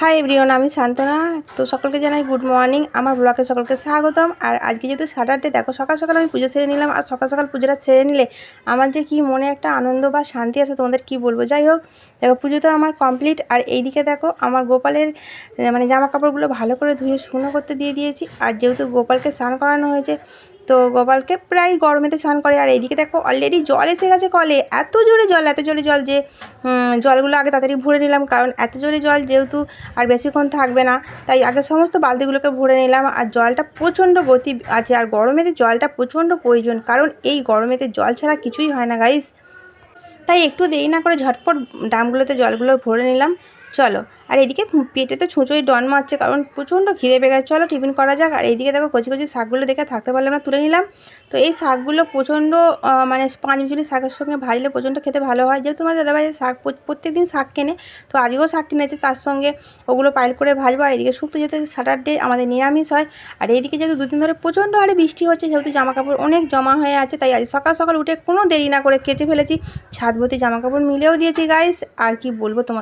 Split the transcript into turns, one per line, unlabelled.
Hi everyone, আমি শান্তনা। তো সকলকে জানাই গুড মর্নিং। আমার ব্লগে সকলকে স্বাগতম। আর আজকে যেহেতু স্যাটারডে, দেখো সকাল সকাল আমি পুজো সেরে নিলাম। আর সকাল সকাল পুজোটা সেরে নিলে আমার যে কি মনে একটা আনন্দ বা শান্তি আছে তোমাদের কি বলবো। যাই হোক, দেখো পুজো তো আমার কমপ্লিট। আর এইদিকে দেখো আমার গোপালের মানে জামা কাপড়গুলো ভালো করে ধুয়ে শুকনো করতে দিয়ে দিয়েছি। আর যেহেতু গোপালকে স্নান করানো হয়েছে, তো গোপালকে প্রায় গরমেতে স্নান করে। আর এইদিকে দেখো অলরেডি জল এসে গেছে কলে। এত জোরে জল যে জলগুলো আগে তাড়াতাড়ি ভরে নিলাম, কারণ এত জোরে জল যেহেতু আর বেশিক্ষণ থাকবে না, তাই আগে সমস্ত বালতিগুলোকে ভরে নিলাম। আর জলটা প্রচণ্ড গতি আছে, আর গরমেতে জলটা প্রচণ্ড প্রয়োজন, কারণ এই গরমেতে জল ছাড়া কিছুই হয় না গাইস। তাই একটু দেরি না করে ঝটপট ড্রামগুলোতে জলগুলো ভরে নিলাম। চলো, আর এদিকে পেটে তো ছুঁচোই ডন মারছে, কারণ প্রচণ্ড খিদে পেয়ে গেছে। চলো টিফিন করা যাক। আর এইদিকে দেখো কচি কচি শাকগুলো দেখে থাকতে পারলাম না, তুলে নিলাম। তো এই শাকগুলো প্রচণ্ড মানে পাঁচমিশালি শাকের সঙ্গে ভাজলে প্রচণ্ড খেতে ভালো হয়। যেহেতু আমাদের দাদাভাই শাক প্রত্যেকদিন শাক কেনে, তো আজকেও শাক কিনেছে, তার সঙ্গে ওগুলো পাইল করে ভাজবো। আর এদিকে শুক্তো, যেহেতু স্যাটারডে আমাদের নিরামিষ হয়। আর এইদিকে যেহেতু দুদিন ধরে প্রচণ্ড হারে বৃষ্টি হচ্ছে, যেহেতু জামাকাপড় অনেক জমা হয়ে আছে, তাই আজ সকাল সকাল উঠে কোনো দেরি না করে কেচে ফেলেছি। ছাদ ভর্তি জামাকাপড় মিলেও দিয়েছি গাইস। আর কি বলবো তোমার।